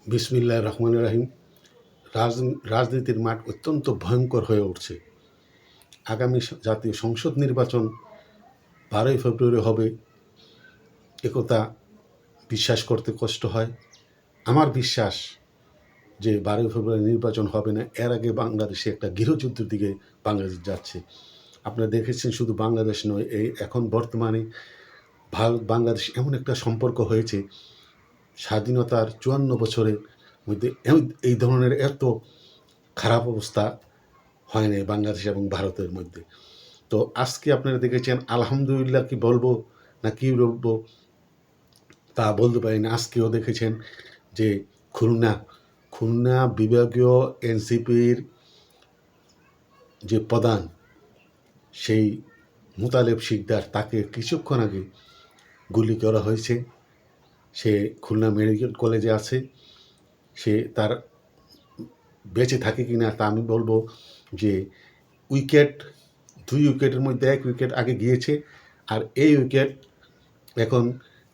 বিসমিল্লাহির রহমানির রহিম। রাজনীতির মাঠ অত্যন্ত ভয়ঙ্কর হয়ে উঠছে। আগামী জাতীয় সংসদ নির্বাচন 12ই ফেব্রুয়ারি হবে, একথা বিশ্বাস করতে কষ্ট হয়। আমার বিশ্বাস যে 12ই ফেব্রুয়ারি নির্বাচন হবে না, এর আগে বাংলাদেশে একটা গৃহযুদ্ধের দিকে বাংলাদেশ যাচ্ছে। আপনারা দেখেছেন শুধু বাংলাদেশ নয়, এখন বর্তমানে ভারত বাংলাদেশ এমন একটা সম্পর্ক হয়েছে, স্বাধীনতার 54 বছরের মধ্যে এই ধরনের এত খারাপ অবস্থা হয় নাই বাংলাদেশ এবং ভারতের মধ্যে। তো আজকে আপনারা দেখেছেন, আলহামদুলিল্লাহ কি বলবো না কি বলবো তা বলতে পারি না। আজকেও দেখেছেন যে খুলনা বিভাগীয় এনসিপির যে প্রধান, সেই মোতালেব শিকদার, তাকে কিছুক্ষণ আগে গুলি করা হয়েছে। সে খুলনা মেডিকেল কলেজে আছে। সে তার বেঁচে থাকে কি না তা আমি বলবো যে দুই উইকেটের মধ্যে 1 উইকেট আগে গিয়েছে, আর এই উইকেট এখন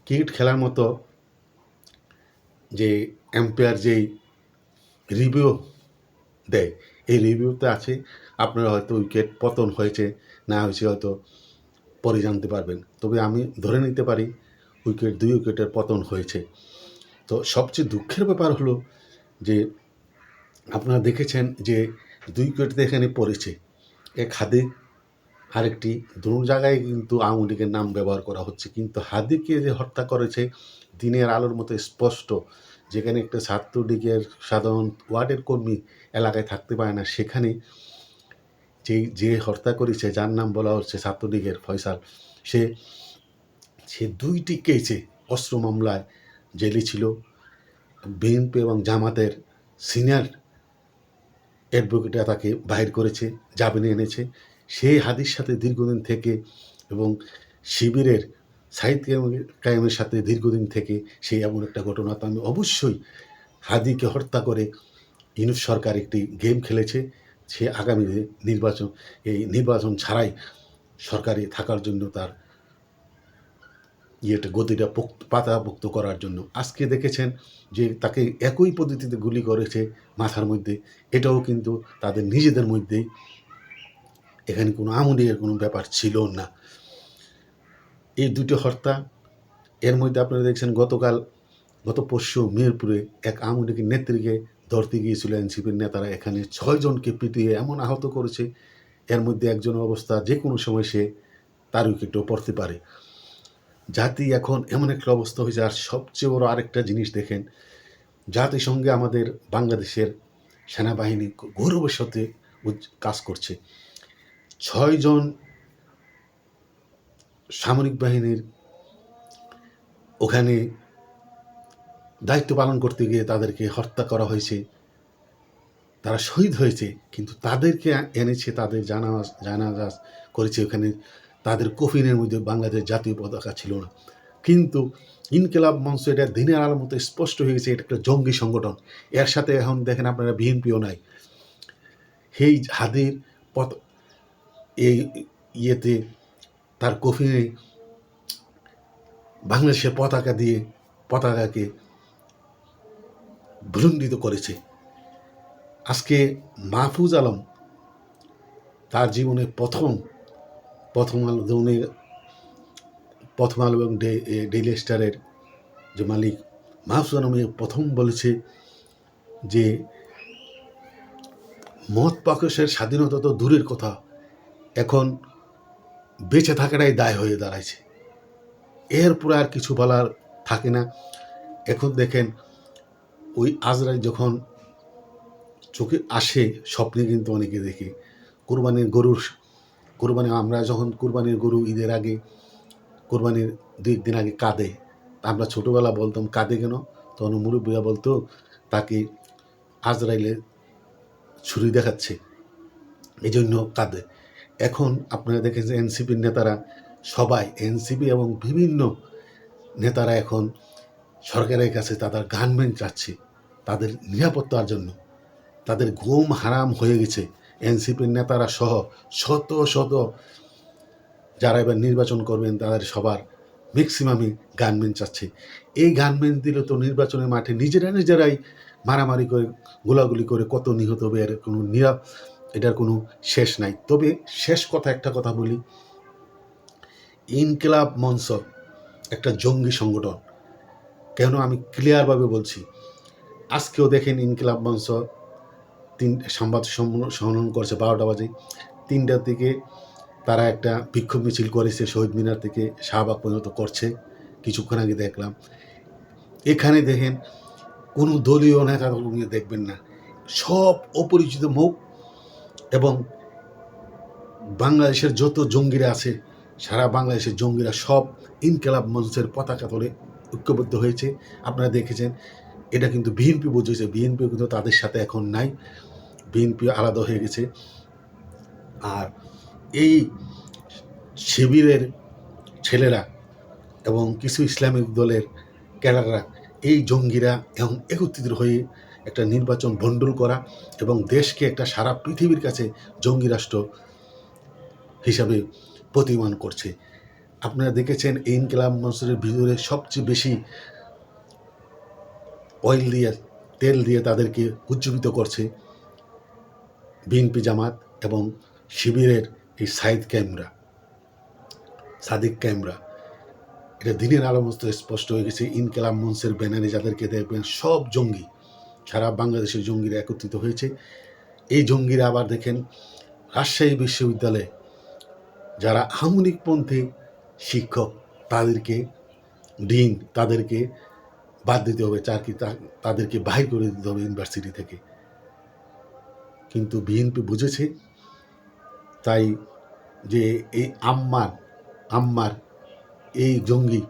ক্রিকেট খেলার মতো যে এম্পায়ার যেই রিভিউ দেয়, এই রিভিউতে আছে। আপনারা হয়তো উইকেট পতন হয়েছে না হয়েছে হয়তো পরে জানতে পারবেন, তবে আমি ধরে নিতে পারি 2 উইকেটের পতন হয়েছে। তো সবচেয়ে দুঃখের ব্যাপার হলো যে আপনারা দেখেছেন যে 2 উইকেট এখানে পড়েছে, এক হাদিক আরেকটি, দুটো জায়গায় কিন্তু আওয়ামী লীগের নাম ব্যবহার করা হচ্ছে। কিন্তু হাদিকে যে হত্যা করেছে দিনের আলোর মতো স্পষ্ট, যেখানে একটা ছাত্রলীগের সাধারণ ওয়ার্ডের কর্মী এলাকায় থাকতে পারে না, সেখানে যে হত্যা করেছে, যার নাম বলা হচ্ছে ছাত্রলীগের ফয়সাল, সে 2টি কেসে অস্ত্র মামলায় জেলে ছিল। বিএনপি এবং জামাতের সিনিয়র অ্যাডভোকেটরা তাকে বাহির করেছে, জামিনে এনেছে। সেই হাদির সাথে দীর্ঘদিন থেকে এবং শিবিরের সাহিদ কায়েমের সাথে দীর্ঘদিন থেকে সেই এমন একটা ঘটনা। তো আমি অবশ্যই হাদিকে হত্যা করে ইউনূস সরকার একটি গেম খেলেছে। সে আগামী নির্বাচন ছাড়াই সরকারে থাকার জন্য তার গতিটা পাতাভুক্ত করার জন্য। আজকে দেখেছেন যে তাকে একই পদ্ধতিতে গুলি করেছে মাথার মধ্যে। এটাও কিন্তু তাদের নিজেদের মধ্যেই, এখানে কোনো আমূলের কোনো ব্যাপার ছিল না। এই দুটো হত্যা, এর মধ্যে আপনারা দেখছেন গত পরশু মিরপুরে এক আওয়ামী লীগের নেত্রীকে ধরতে গিয়েছিল এনসিপির নেতারা, এখানে 6 জনকে পিটিয়ে এমন আহত করেছে। এর মধ্যে একজনের অবস্থা যে কোনো সময় সে তার উইকেটও পড়তে পারে। জাতি এখন এমন একটা অবস্থা হয়েছে। আর সবচেয়ে বড় আরেকটা জিনিস দেখেন, জাতিসংঘে আমাদের বাংলাদেশের সেনাবাহিনী গৌরবের সাথে কাজ করছে। 6 জন সামরিক বাহিনীর ওখানে দায়িত্ব পালন করতে গিয়ে তাদেরকে হত্যা করা হয়েছে, তারা শহীদ হয়েছে। কিন্তু তাদেরকে এনেছে, তাদের জানাজা করেছে ওখানে। তাদের কফিনের মধ্যে বাংলাদেশ জাতীয় পতাকা ছিল না। কিন্তু ইনকিলাব মঞ্চ এটা দিনের আলোর মতো স্পষ্ট হয়ে গেছে, এটা একটা জঙ্গি সংগঠন। এর সাথে এখন দেখেন আপনারা বিএনপিও নাই। এই হাদির এই ইয়েতে তার কফিনে বাংলাদেশের পতাকাকে ভুলুণ্ঠিত করেছে। আজকে মাহফুজ আলম তার জীবনে প্রথম আলো এবং ডেইলি স্টারের যে মালিক মাহফুজ আলম প্রথম বলেছে যে মত প্রকাশের স্বাধীনতা তো দূরের কথা, এখন বেঁচে থাকাটাই দায় হয়ে দাঁড়াইছে। এরপরে আর কিছু বলার থাকে না। এখন দেখেন ওই আজরাইল যখন চোখে আসে, স্বপ্নে কিন্তু অনেকে দেখে আমরা যখন কুরবানির গরু ঈদের আগে, কোরবানির 2 দিন আগে কাঁদে। আমরা ছোটোবেলা বলতাম কাঁদে কেন, তখন মুরব্বীরা বলতো তাকে আজরাইলে ছুরি দেখাচ্ছে, এই জন্য কাঁদে। এখন আপনারা দেখেছেন এনসিপির নেতারা সবাই, এনসিপি এবং বিভিন্ন নেতারা এখন সরকারের কাছে তাদের গানম্যান চাচ্ছে তাদের নিরাপত্তার জন্য। তাদের ঘুম হারাম হয়ে গেছে। এনসিপির নেতারা সহ শত যারা এবার নির্বাচন করবেন, তাদের সবার ম্যাক্সিমামই গানম্যান চাচ্ছে। এই গানম্যান দিলে তো নির্বাচনের মাঠে নিজেরাই মারামারি করে, গোলাগুলি করে কত নিহত হবে, এটার কোনো শেষ নাই। তবে শেষ কথা, একটা কথা বলি, ইনকিলাব মঞ্চ একটা জঙ্গি সংগঠন। কেন আমি ক্লিয়ারভাবে বলছি, আজকেও দেখেন ইনকিলাব মঞ্চ সংবাদ সম্মেলন করছে 12টা বাজে, 3টার দিকে তারা একটা বিক্ষোভ মিছিল করেছে শহীদ মিনার থেকে শাহবাগ পর্যন্ত করছে, কিছুক্ষণ আগে দেখলাম। এখানে দেখেন কোনো দলীয় নেতা নিয়ে দেখবেন না, সব অপরিচিত মুখ, এবং বাংলাদেশের যত জঙ্গিরা আছে, সারা বাংলাদেশের জঙ্গিরা সব ইনকিলাব মঞ্চের পতাকা তলে ঐক্যবদ্ধ হয়েছে। আপনারা দেখেছেন, এটা কিন্তু বিএনপি বুঝেছে, বিএনপি কিন্তু তাদের সাথে এখন নাই, বিএনপি আলাদা হয়ে গেছে। আর এই শিবিরের ছেলেরা এবং কিছু ইসলামিক দলের ক্যাডাররা, এই জঙ্গিরা এখন একত্রিত হয়ে একটা নির্বাচন ভণ্ডুল করা এবং দেশকে একটা সারা পৃথিবীর কাছে জঙ্গি রাষ্ট্র হিসাবে প্রতিমান করছে। আপনারা দেখেছেন এই ইনকিলাব মঞ্চের ভিতরে সবচেয়ে বেশি অয়েল দিয়ে, তেল দিয়ে তাদেরকে উজ্জীবিত করছে বিএনপি, জামাত এবং শিবিরের এই সাদিক ক্যামরা। এটা দিনের আলো মতো স্পষ্ট হয়ে গেছে। ইনকিলাব মঞ্চের ব্যানারে যাদেরকে দেখবেন সব জঙ্গি, সারা বাংলাদেশের জঙ্গিরা একত্রিত হয়েছে। এই জঙ্গিরা আবার দেখেন রাজশাহী বিশ্ববিদ্যালয়ে যারা আধুনিকপন্থী শিক্ষক, তাদেরকে বাদ দিতে হবে, তাদেরকে বাহির করে দিতে হবে ইউনিভার্সিটি থেকে। কিন্তু বিএনপি বুঝেছে, তাই যে এই আম্মার এই জঙ্গি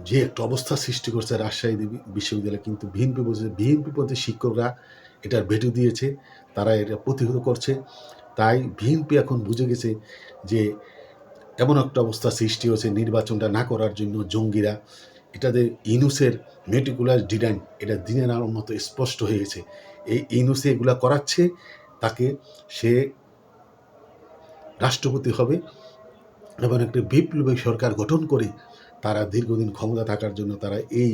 যে একটা অবস্থা সৃষ্টি করছে রাজশাহী বিশ্ববিদ্যালয়ে, কিন্তু বিএনপি বুঝেছে, বিএনপিপন্থী শিক্ষকরা এটার ভেটো দিয়েছে, তারা এটা প্রতিহত করছে। তাই বিএনপি এখন বুঝে গেছে যে এমন একটা অবস্থা সৃষ্টি হয়েছে নির্বাচনটা না করার জন্য জঙ্গিরা, এটাতে ইনুসের মেটিকুলার ডিজাইন, এটা দিনের আলোর মতো স্পষ্ট হয়ে গেছে। এই ইনুসে এগুলা করাচ্ছে, তাকে সে রাষ্ট্রপতি হবে এবং একটা বিপ্লবী সরকার গঠন করে তারা দীর্ঘদিন ক্ষমতা থাকার জন্য তারা এই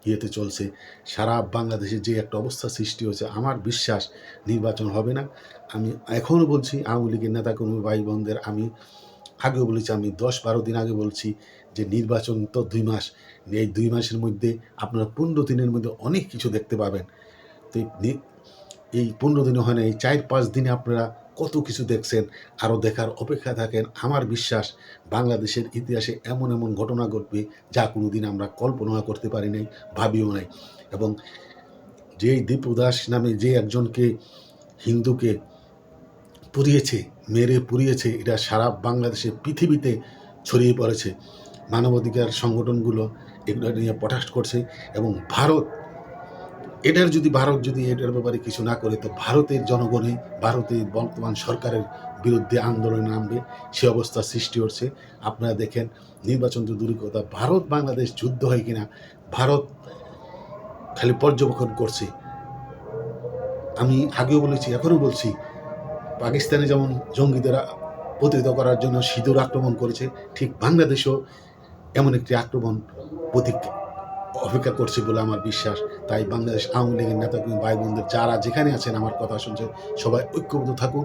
ইয়েতে চলছে। সারা বাংলাদেশে যে একটা অবস্থা সৃষ্টি হয়েছে, আমার বিশ্বাস নির্বাচন হবে না। আমি এখনও বলছি, আওয়ামী লীগের নেতা কর্মী ভাই বোনদের আমি আগেও বলেছি, আমি 10-12 দিন আগে বলছি যে নির্বাচন তো 2 মাস, এই 2 মাসের মধ্যে আপনারা 15 দিনের মধ্যে অনেক কিছু দেখতে পাবেন। তো এই 15 দিনে হয় না, এই 4-5 দিনে আপনারা কত কিছু দেখছেন, আরও দেখার অপেক্ষা থাকেন। আমার বিশ্বাস বাংলাদেশের ইতিহাসে এমন এমন ঘটনা ঘটবে যা কোনো দিন আমরা কল্পনা করতে পারি নাই, ভাবিও নাই। এবং যেই দীপু দাস নামে যে একজনকে হিন্দুকে মেরে পুড়িয়েছে, এটা সারা বাংলাদেশে পৃথিবীতে ছড়িয়ে পড়েছে। মানবাধিকার সংগঠনগুলো এগুলো নিয়ে প্রটেস্ট করছে এবং ভারত যদি এটার ব্যাপারে কিছু না করে, তো ভারতের ভারতের বর্তমান সরকারের বিরুদ্ধে আন্দোলনে নামবে, সে অবস্থা সৃষ্টি হচ্ছে। আপনারা দেখেন, নির্বাচন তো দূরের কথা, ভারত বাংলাদেশ যুদ্ধ হয় কিনা ভারত খালি পর্যবেক্ষণ করছে। আমি আগেও বলেছি, এখনও বলছি, পাকিস্তানে যেমন জঙ্গিদের প্রতিহত করার জন্য সিঁদুর আক্রমণ করেছে, ঠিক বাংলাদেশও এমন একটি আক্রমণ অপেক্ষা করছে বলে আমার বিশ্বাস। তাই বাংলাদেশ আওয়ামী লীগের নেতাকর্মী ভাই বোনদের যারা যেখানে আছেন, আমার কথা শুনছেন, সবাই ঐক্যবদ্ধ থাকুন,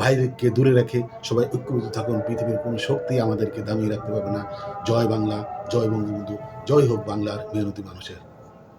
বাইরেকে দূরে রেখে সবাই ঐক্যবদ্ধ থাকুন। পৃথিবীর কোনো শক্তি আমাদেরকে দামিয়ে রাখতে পারবে না। জয় বাংলা, জয় বঙ্গবন্ধু, জয় হোক বাংলার মেহনতি মানুষের।